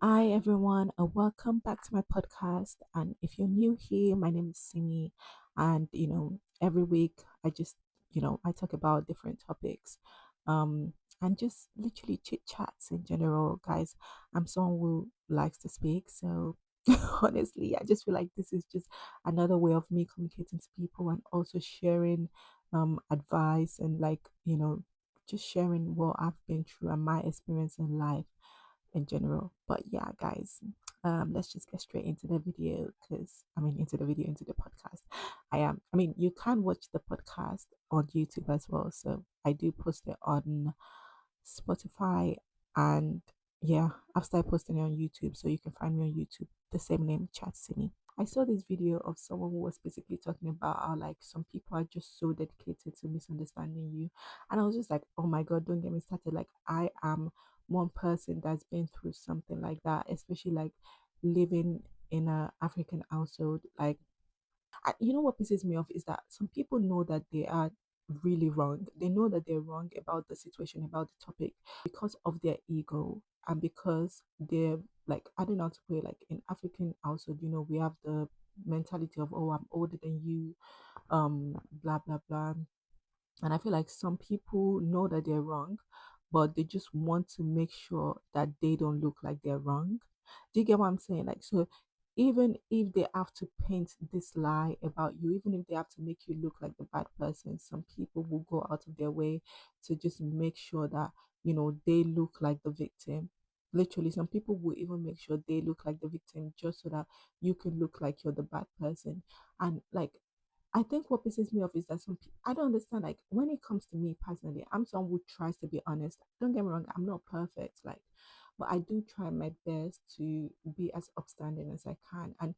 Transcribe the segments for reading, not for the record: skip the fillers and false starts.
Hi everyone, welcome back to my podcast. And if you're new here, my name is Simi, and every week I talk about different topics, um, and just literally chit chats in general, guys. I'm someone who likes to speak, so honestly, I just feel like this is just another way of me communicating to people and also sharing advice and just sharing what I've been through and my experience in life in general. But yeah, guys, let's just get straight into the video because into the podcast. You can watch the podcast on YouTube as well. So I do post it on Spotify and yeah, I've started posting it on YouTube. So you can find me on YouTube, the same name, Chat Simi. I saw this video of someone who was basically talking about how like some people are just so dedicated to misunderstanding you. And I was just like, oh my god, don't get me started. Like I am one person that's been through something like that, especially like living in a African household. You know what pisses me off is that some people know that they are really wrong. They know that they're wrong about the situation, about the topic, because of their ego and because they're like, I don't know how to put it, like in African household, we have the mentality of, oh, I'm older than you, blah blah blah. And I feel like some people know that they're wrong, but they just want to make sure that they don't look like they're wrong. Do you get what I'm saying? Like, so even if they have to paint this lie about you, even if they have to make you look like the bad person, some people will go out of their way to just make sure that, they look like the victim. Literally, some people will even make sure they look like the victim just so that you can look like you're the bad person. And like, I think what pisses me off is that some people, I don't understand. Like, when it comes to me personally, I'm someone who tries to be honest. Don't get me wrong, I'm not perfect, like, but I do try my best to be as upstanding as I can. And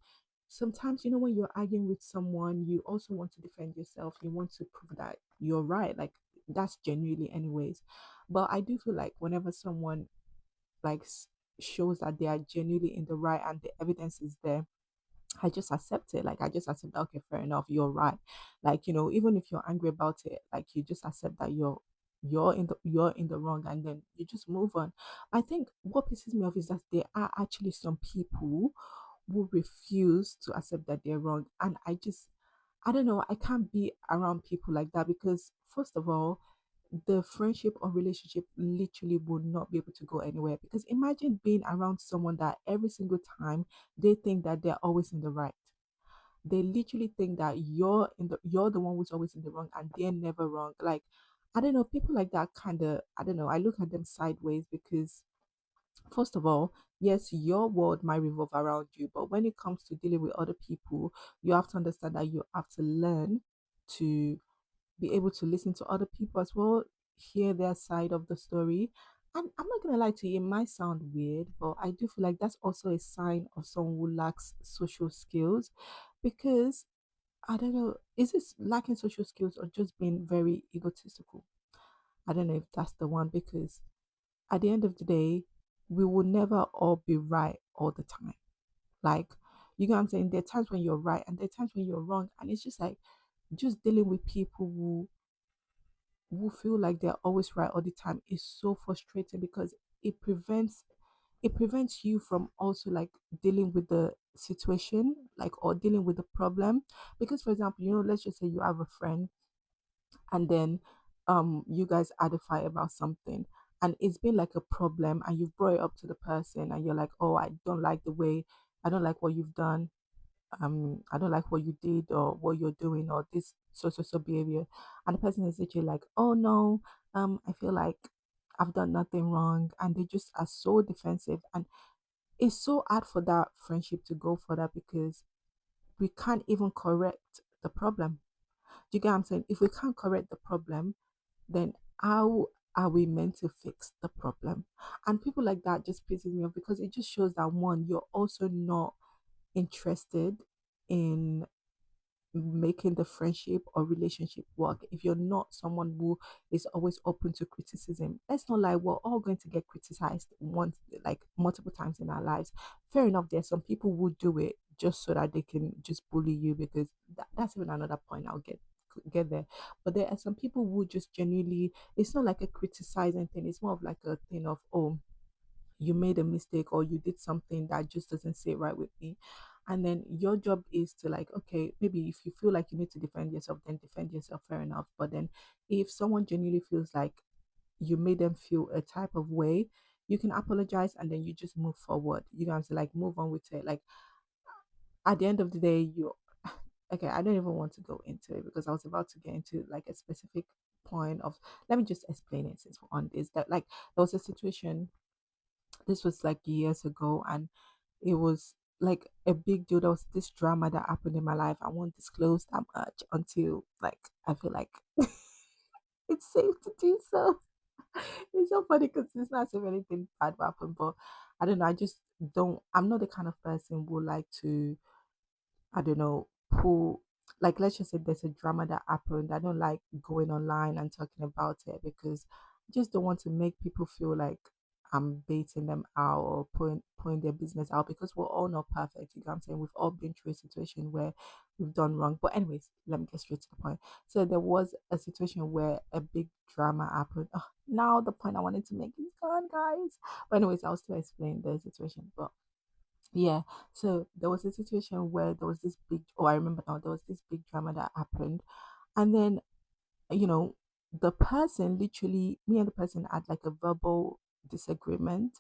sometimes, when you're arguing with someone, you also want to defend yourself. You want to prove that you're right. Like, that's genuinely, anyways. But I do feel like whenever someone like shows that they are genuinely in the right and the evidence is there, I just accept it. Like I just accept that, okay, fair enough, you're right. Like, even if you're angry about it, like you just accept that you're in the wrong and then you just move on. I think what pisses me off is that there are actually some people who refuse to accept that they're wrong. And I don't know, I can't be around people like that because first of all, the friendship or relationship literally would not be able to go anywhere. Because imagine being around someone that every single time they think that they're always in the right. They literally think that you're the one who's always in the wrong and they're never wrong. Like, I don't know, people like that kind of, I don't know, I look at them sideways because first of all, yes, your world might revolve around you, but when it comes to dealing with other people, you have to understand that you have to learn to be able to listen to other people as well, hear their side of the story. And I'm not gonna lie to you, it might sound weird, but I do feel like that's also a sign of someone who lacks social skills because I don't know, is this lacking social skills or just being very egotistical? I don't know if that's the one because at the end of the day, we will never all be right all the time. Like, you know what I'm saying? There are times when you're right and there are times when you're wrong. And it's just like just dealing with people who feel like they're always right all the time is so frustrating because it prevents it prevents you from also like dealing with the situation, like, or dealing with the problem. Because for example, let's just say you have a friend and then you guys had a fight about something and it's been like a problem and you've brought it up to the person and you're like, oh, I don't like what you've done, I don't like what you did or what you're doing or this so behavior. And the person is literally like, oh no, I feel like I've done nothing wrong. And they just are so defensive. And it's so hard for that friendship to go further because we can't even correct the problem. Do you get what I'm saying? If we can't correct the problem, then how are we meant to fix the problem? And people like that just pisses me off because it just shows that one, you're also not interested in making the friendship or relationship work. If you're not someone who is always open to criticism, let's not lie, we're all going to get criticized once, like multiple times in our lives. Fair enough, there's some people who do it just so that they can just bully you because that's even another point I'll get there. But there are some people who just genuinely, it's not like a criticizing thing, it's more of like a thing of, oh, you made a mistake or you did something that just doesn't sit right with me. And then your job is to like, okay, maybe if you feel like you need to defend yourself, then defend yourself, fair enough. But then if someone genuinely feels like you made them feel a type of way, you can apologize and then you just move forward. You guys like move on with it. Like at the end of the day, you okay, I don't even want to go into it because I was about to get into like a specific point of, let me just explain it since we're on this. That like there was a situation, this was like years ago, and it was like a big deal. There was this drama that happened in my life. I won't disclose that much until like I feel like it's safe to do so. It's so funny because it's not as if anything bad will happen, but I don't know. I just don't. I'm not the kind of person who like to, I don't know, who, like, let's just say there's a drama that happened. I don't like going online and talking about it because I just don't want to make people feel like I'm baiting them out or putting their business out because we're all not perfect. You know what I'm saying? We've all been through a situation where we've done wrong. But anyways, let me get straight to the point. So there was a situation where a big drama happened. Oh, now the point I wanted to make is gone, guys. But anyways, I'll still explain the situation. But yeah, so there was a situation where there was this big, oh, I remember now, there was this big drama that happened. And then, you know, the person literally, me and the person had like a verbal disagreement,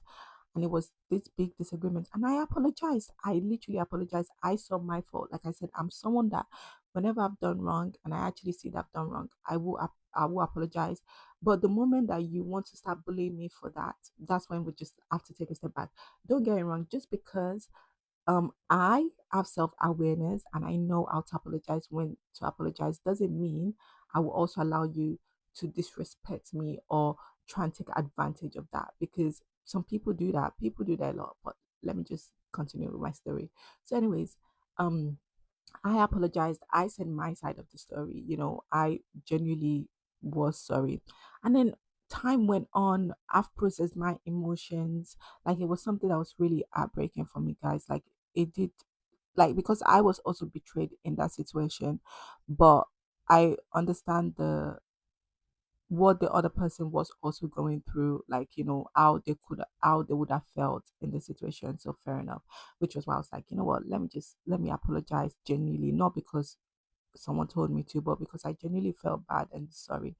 and it was this big disagreement. And I apologized. I literally apologized. I saw my fault. Like I said, I'm someone that whenever I've done wrong and I actually see that I've done wrong, I will apologize. But the moment that you want to start bullying me for that, that's when we just have to take a step back. Don't get me wrong, just because I have self-awareness and I know how to apologize when to apologize doesn't mean I will also allow you to disrespect me or try and take advantage of that, because some people do that. People do that a lot. But let me just continue with my story. So anyways, um I apologized. I said my side of the story. I genuinely was sorry. And then time went on. I've processed my emotions. Like it was something that was really heartbreaking for me, guys. Like it did, like, because I was also betrayed in that situation. But I understand the what the other person was also going through, like, how they would have felt in the situation. So fair enough, which was why I was like, you know what, let me apologize genuinely, not because someone told me to, but because I genuinely felt bad and sorry.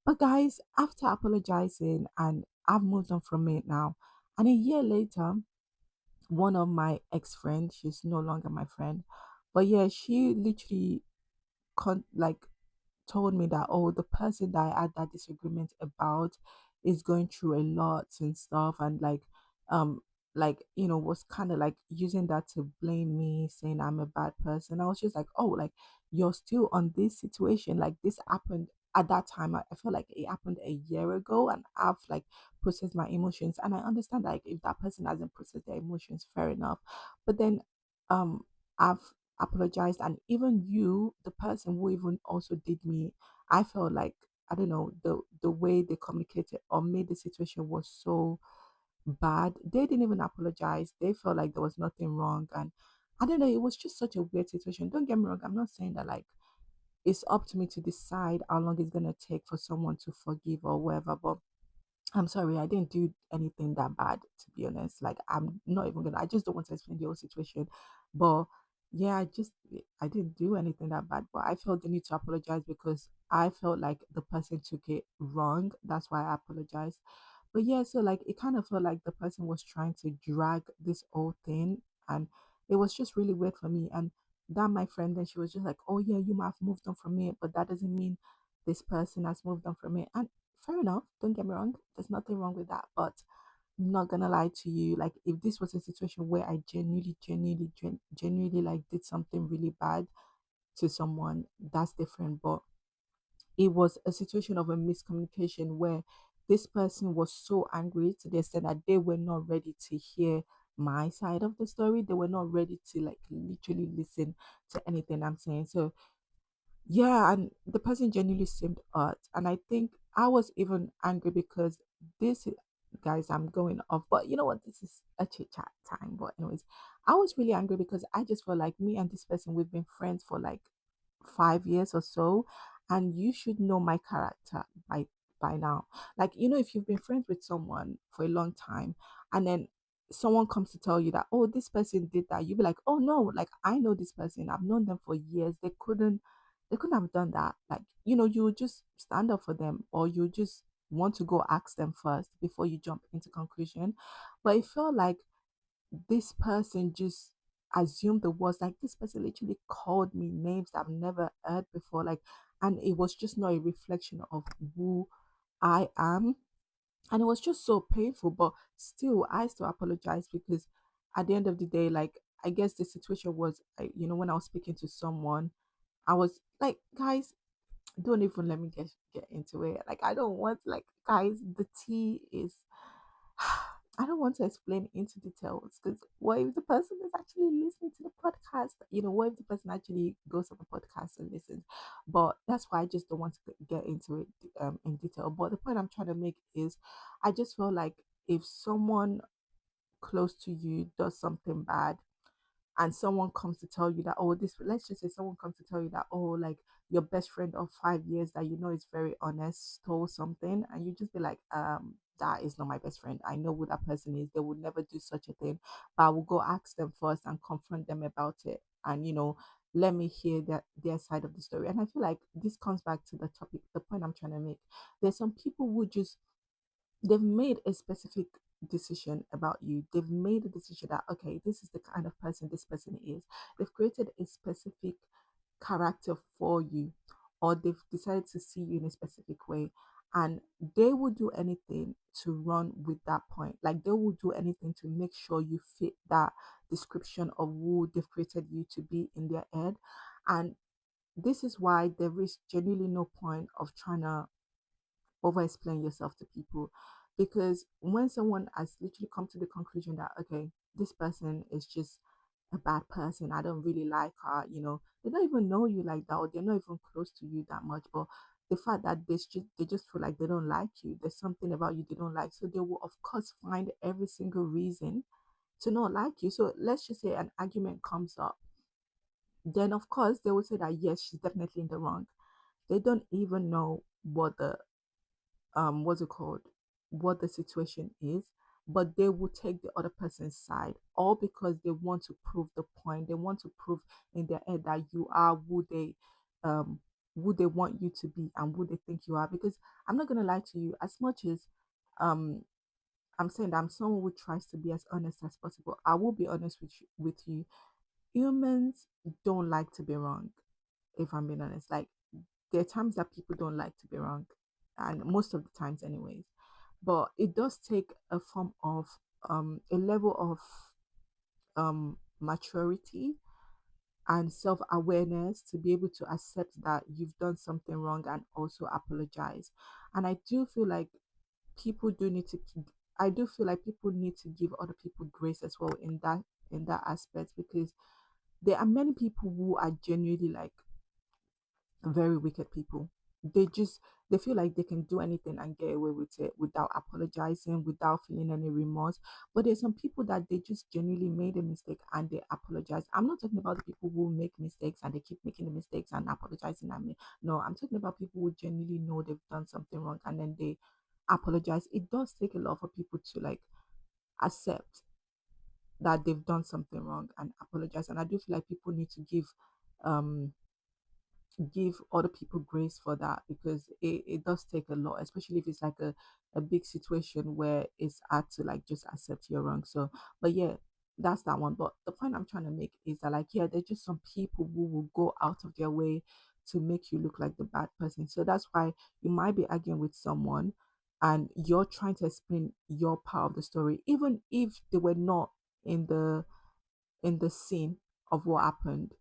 But guys, after apologizing, and I've moved on from it now, and a year later, one of my ex-friends, she's no longer my friend, but yeah, she literally like told me that, oh, the person that I had that disagreement about is going through a lot and stuff, and um was kind of like using that to blame me, saying I'm a bad person. I was just like, oh, like, you're still on this situation, like this happened at that time. I feel like it happened a year ago, and I've like processed my emotions, and I understand, like, if that person hasn't processed their emotions, fair enough. But then um I've apologized, and even you, the person who even also did me, I felt like, I don't know, the way they communicated or made the situation was so bad. They didn't even apologize. They felt like there was nothing wrong, and I don't know, it was just such a weird situation. Don't get me wrong, I'm not saying that like it's up to me to decide how long it's gonna take for someone to forgive or whatever, but I'm sorry, I didn't do anything that bad, to be honest. Like, I'm not even gonna, I just don't want to explain the whole situation. But yeah, I didn't do anything that bad. But I felt the need to apologize because I felt like the person took it wrong. That's why I apologized. But yeah, so like, it kind of felt like the person was trying to drag this whole thing. And it was just really weird for me. And that my friend, then she was just like, oh, yeah, you might have moved on from it, but that doesn't mean this person has moved on from it. And fair enough, don't get me wrong, there's nothing wrong with that. But I'm not gonna lie to you, like, if this was a situation where I genuinely like did something really bad to someone, that's different. But it was a situation of a miscommunication where this person was so angry to the extent that they were not ready to hear my side of the story. They were not ready to like literally listen to anything I'm saying. So yeah, and the person genuinely seemed hurt. And I think I was even angry because this, guys, I'm going off, but you know what? This is a chit chat time. But, anyways, I was really angry because I just felt like me and this person, we've been friends for like 5 years or so. And you should know my character by now. Like, if you've been friends with someone for a long time, and then someone comes to tell you that, oh, this person did that, you'll be like, oh no, like I know this person, I've known them for years, they couldn't have done that. Like, you just stand up for them, or you just want to go ask them first before you jump into conclusion. But it felt like this person just assumed the worst. Like, this person literally called me names that I've never heard before. Like, and it was just not a reflection of who I am. And it was just so painful. But still, I still apologize, because at the end of the day, like, I guess the situation was, when I was speaking to someone, I was like, guys, don't even let me get into it. Like, I don't want, like, guys, the tea is I don't want to explain into details, because what if the person is actually listening to the podcast? What if the person actually goes on the podcast and listens? But that's why I just don't want to get into it in detail. But the point I'm trying to make is, I just feel like if someone close to you does something bad, and someone comes to tell you that, oh, this, let's just say someone comes to tell you that, oh, like, your best friend of 5 years that is very honest stole something, and you just be like, that is not my best friend, I know who that person is, they would never do such a thing. But I will go ask them first and confront them about it, and let me hear their side of the story. And I feel like this comes back to the point I'm trying to make. There's some people who just, they've made a specific decision about you. They've made a decision that, okay, this is the kind of person this person is. They've created a specific character for you, or they've decided to see you in a specific way. And they will do anything to run with that point. Like, they will do anything to make sure you fit that description of who they've created you to be in their head. And this is why there is genuinely no point of trying to over explain yourself to people, because when someone has literally come to the conclusion that, okay, this person is just a bad person, I don't really like her, they don't even know you like that, or they're not even close to you that much. But the fact that they just feel like they don't like you, there's something about you they don't like, so they will of course find every single reason to not like you. So let's just say an argument comes up, then of course they will say that, yes, she's definitely in the wrong. They don't even know what's it called, what the situation is, but they will take the other person's side, all because they want to prove the point. They want to prove in their head that you are um who they want you to be and who they think you are. Because I'm not gonna lie to you, as much as um I'm saying that I'm someone who tries to be as honest as possible, I will be honest with you. Humans don't like to be wrong, if I'm being honest. Like, there are times that people don't like to be wrong, and most of the times, anyways. But it does take a form of a level of maturity and self-awareness to be able to accept that you've done something wrong and also apologize. And I do feel like people do need to I do feel like people need to give other people grace as well in that aspect, because there are many people who are genuinely, like, very wicked people. They feel like they can do anything and get away with it without apologizing, without feeling any remorse. But there's some people that they just genuinely made a mistake and they apologize. I'm not talking about the people who make mistakes and they keep making the mistakes and apologizing at me. No, I'm talking about people who genuinely know they've done something wrong and then they apologize. It does take a lot for people to, like, accept that they've done something wrong and apologize. And I do feel like people need to um give other people grace for that, because it does take a lot, especially if it's like a big situation where it's hard to, like, just accept you're wrong. So, but yeah, that's that one. But the point I'm trying to make is that, like, yeah, there's just some people who will go out of their way to make you look like the bad person. So that's why you might be arguing with someone and you're trying to explain your part of the story, even if they were not in the scene of what happened.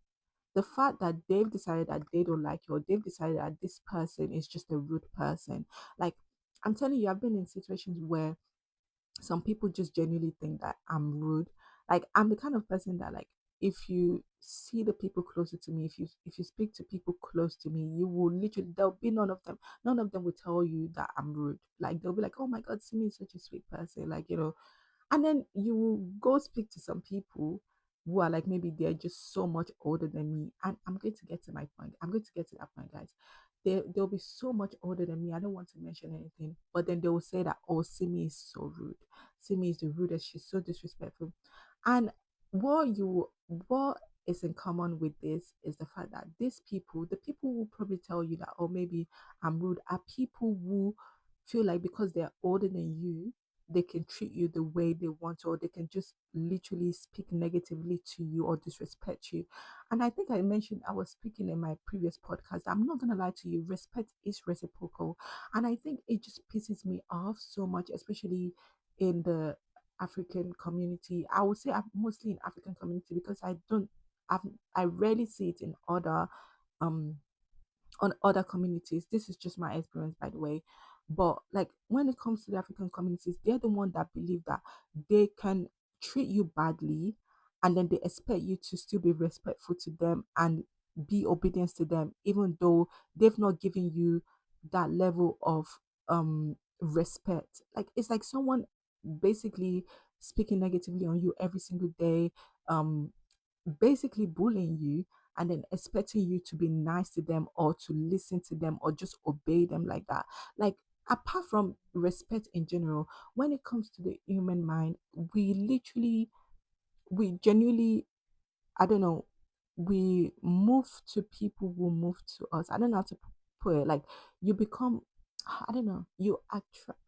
The fact that they've decided that they don't like you, or they've decided that this person is just a rude person. Like, I'm telling you, I've been in situations where some people just genuinely think that I'm rude. Like, I'm the kind of person that, like, if you see the people closer to me, if you speak to people close to me, you will literally, there'll be none of them will tell you that I'm rude. Like, they'll be like, oh my god, Simi is such a sweet person, like, and then you will go speak to some people who are like, maybe they're just so much older than me. And I'm going to get to my point. I'm going to get to that point, guys. they'll be so much older than me. I don't want to mention anything, but then they will say that, oh, Simi is so rude. Simi is the rudest. She's so disrespectful. And what is in common with this is the fact that these people, the people who probably tell you that, oh, maybe I'm rude, are people who feel like because they're older than you, they can treat you the way they want to, or they can just literally speak negatively to you or disrespect you. And I think I mentioned, I was speaking in my previous podcast. I'm not gonna lie to you, respect is reciprocal. And I think it just pisses me off so much, especially in the African community. I would say I'm mostly in African community because I've, I rarely see it in other um on other communities. This is just my experience, by the way. But like when it comes to the African communities, they're the one that believe that they can treat you badly, and then they expect you to still be respectful to them and be obedient to them, even though they've not given you that level of respect. Like it's like someone basically speaking negatively on you every single day, um basically bullying you, and then expecting you to be nice to them or to listen to them or just obey them like that. Like, apart from respect in general, when it comes to the human mind, we genuinely, I don't know, we move to people who move to us. I don't know how to put it. Like, you become, I don't know, you attract,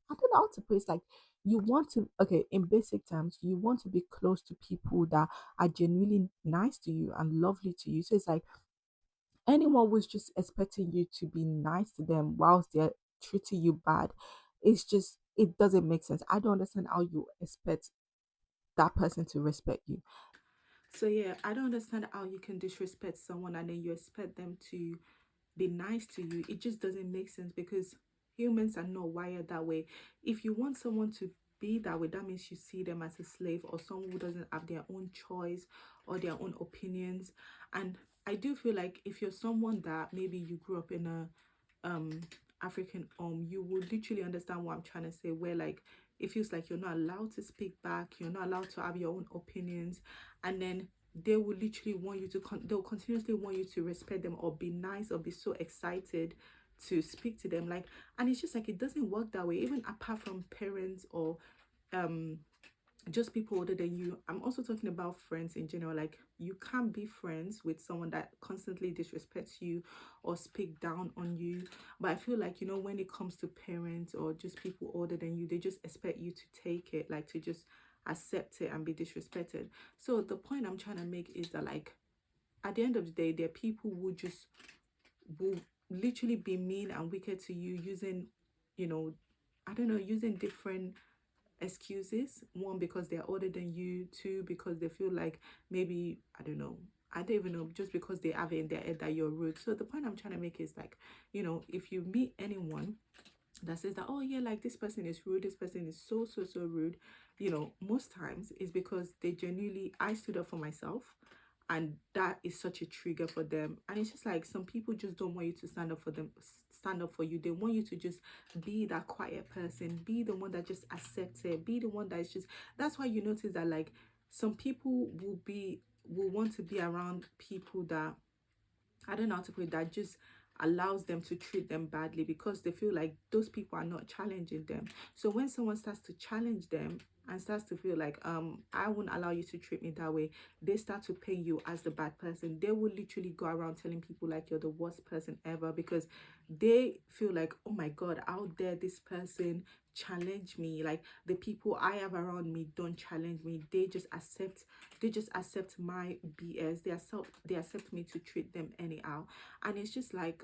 I don't know how to put it. It's like you want to, okay, in basic terms, you want to be close to people that are genuinely nice to you and lovely to you. So it's like anyone who's just expecting you to be nice to them whilst they're treating you bad, it's just, it doesn't make sense. I don't understand how you expect that person to respect you. So yeah, I don't understand how you can disrespect someone and then you expect them to be nice to you. It just doesn't make sense because humans are not wired that way. If you want someone to be that way, that means you see them as a slave or someone who doesn't have their own choice or their own opinions. And I do feel like if you're someone that maybe you grew up in a African home, you would literally understand what I'm trying to say, where like it feels like you're not allowed to speak back, you're not allowed to have your own opinions, and then they will literally want you to they'll continuously want you to respect them or be nice or be so excited to speak to them. Like, and it's just like it doesn't work that way, even apart from parents or um just people older than you. I'm also talking about friends in general. Like, you can't be friends with someone that constantly disrespects you or speak down on you. But I feel like, you know, when it comes to parents or just people older than you, they just expect you to take it, like to just accept it and be disrespected. So the point I'm trying to make is that, like, at the end of the day, there are people who just will literally be mean and wicked to you using, you know, I don't know, using different excuses. One, because they're older than you. Two, because they feel like maybe, I don't know, I don't even know, just because they have it in their head that you're rude. So the point I'm trying to make is like, you know, if you meet anyone that says that, oh yeah, like this person is rude, this person is so rude, you know, most times it's because they genuinely, I stood up for myself, and that is such a trigger for them. And it's just like some people just don't want you to stand up for them, stand up for you. They want you to just be that quiet person, be the one that just accepts it, be the one that is just, that's why you notice that like some people will want to be around people that, I don't know how to put it, that just allows them to treat them badly because they feel like those people are not challenging them. So when someone starts to challenge them and starts to feel like, I won't allow you to treat me that way, they start to paint you as the bad person. They will literally go around telling people like you're the worst person ever because they feel like, oh my god, how dare this person challenge me? Like, the people I have around me don't challenge me. They just accept my BS. They accept me to treat them anyhow. And it's just like,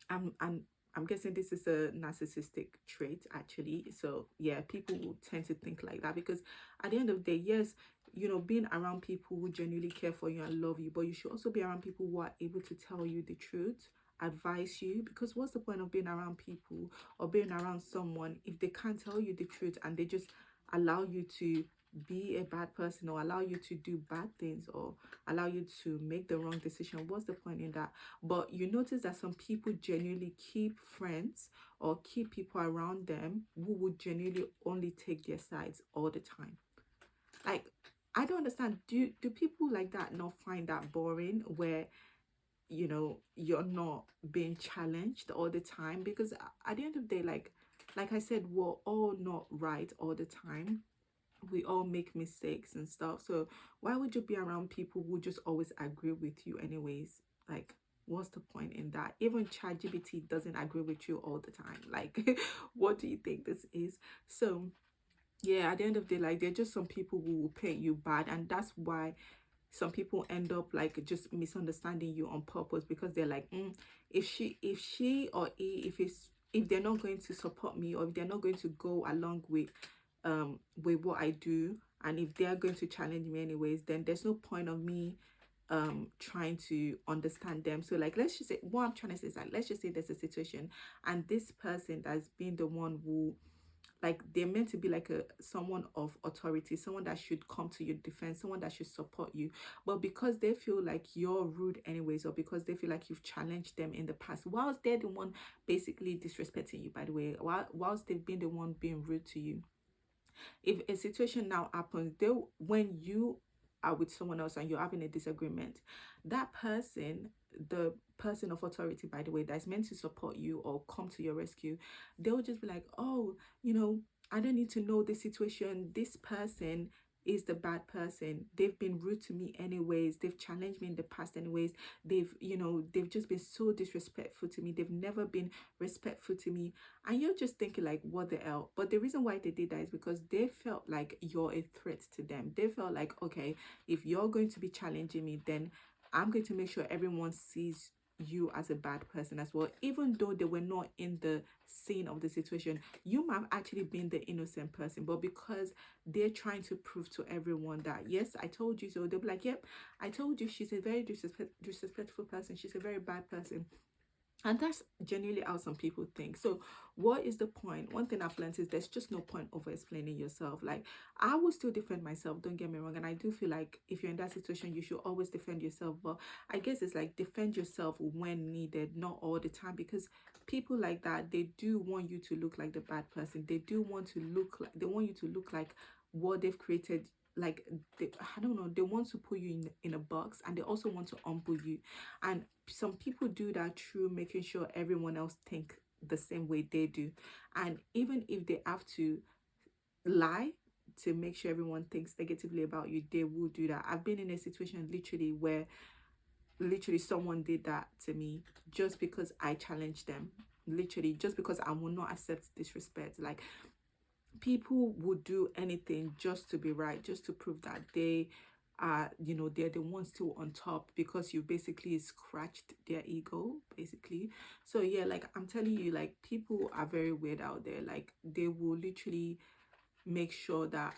I'm I'm I'm guessing this is a narcissistic trait actually. So yeah, people will tend to think like that because at the end of the day, yes, you know, being around people who genuinely care for you and love you, but you should also be around people who are able to tell you the truth, advise you, because what's the point of being around people or being around someone if they can't tell you the truth and they just allow you to be a bad person or allow you to do bad things or allow you to make the wrong decision? What's the point in that? But you notice that some people genuinely keep friends or keep people around them who would genuinely only take their sides all the time. Like, I don't understand. Do people like that not find that boring? Where you're not being challenged all the time, because at the end of the day, like I said, we're all not right all the time. We all make mistakes and stuff. So why would you be around people who just always agree with you anyways? Like, what's the point in that? Even ChatGPT doesn't agree with you all the time. Like, what do you think this is? So yeah, at the end of the day, like, there are just some people who will paint you bad, and that's why some people end up like just misunderstanding you on purpose, because they're like, if she or he, if they're not going to support me, or if they're not going to go along with what I do, and if they're going to challenge me anyways, then there's no point of me trying to understand them. So like, let's just say, what I'm trying to say is like, let's just say there's a situation, and this person that's been the one who, like, they're meant to be like a someone of authority, someone that should come to your defense, someone that should support you, but because they feel like you're rude anyways, or because they feel like you've challenged them in the past, whilst they're the one basically disrespecting you, by the way, whilst they've been the one being rude to you, if a situation now happens, they when you are with someone else and you're having a disagreement, that person, the person of authority, by the way, that's meant to support you or come to your rescue, they'll just be like, oh, I don't need to know the situation. This person is the bad person. They've been rude to me anyways. They've challenged me in the past anyways. They've just been so disrespectful to me. They've never been respectful to me. And you're just thinking like, what the hell? But the reason why they did that is because they felt like you're a threat to them. They felt like, okay, if you're going to be challenging me, then I'm going to make sure everyone sees you as a bad person as well. Even though they were not in the scene of the situation, you might have actually been the innocent person, but because they're trying to prove to everyone that, yes, I told you so, they'll be like, yep, I told you she's a very disrespectful person, she's a very bad person. And that's genuinely how some people think. So what is the point? One thing I've learned is there's just no point over explaining yourself. Like, I will still defend myself, don't get me wrong, and I do feel like if you're in that situation, you should always defend yourself. But I guess it's like, defend yourself when needed, not all the time, because people like that, they do want you to look like the bad person. They do want to look like, they want you to look like what they've created. Like, I don't know, they want to put you in a box, and they also want to humble you. And some people do that through making sure everyone else think the same way they do. And even if they have to lie to make sure everyone thinks negatively about you, they will do that. I've been in a situation literally where literally someone did that to me just because I challenged them. Literally, just because I will not accept disrespect. Like, people would do anything just to be right, just to prove that they are, they're the ones still on top, because you basically scratched their ego, basically. So yeah, like, I'm telling you, like, people are very weird out there. Like, they will literally make sure that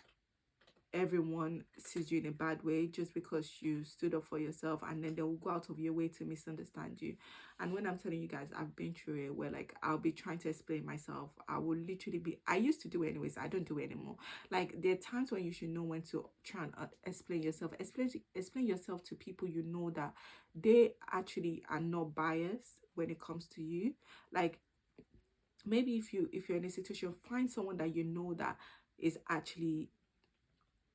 everyone sees you in a bad way just because you stood up for yourself, and then they will go out of your way to misunderstand you. And when I'm telling you guys, I've been through it, where like, I'll be trying to explain myself, I will literally be, I used to do it anyways, I don't do it anymore. Like, there are times when you should know when to try and explain yourself, explain yourself to people that they actually are not biased when it comes to you. Like, maybe if you're in a situation, find someone that that is actually,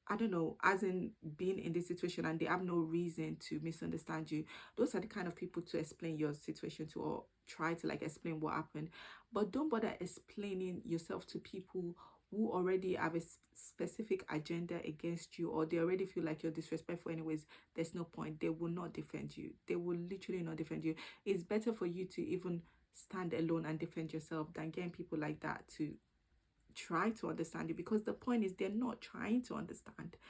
I don't know, as in being in this situation, and they have no reason to misunderstand you. Those are the kind of people to explain your situation to, or try to like explain what happened. But don't bother explaining yourself to people who already have a specific agenda against you, or they already feel like you're disrespectful anyways. There's no point. They will not defend you. They will literally not defend you. It's better for you to even stand alone and defend yourself than getting people like that to try to understand you, because the point is they're not trying to understand.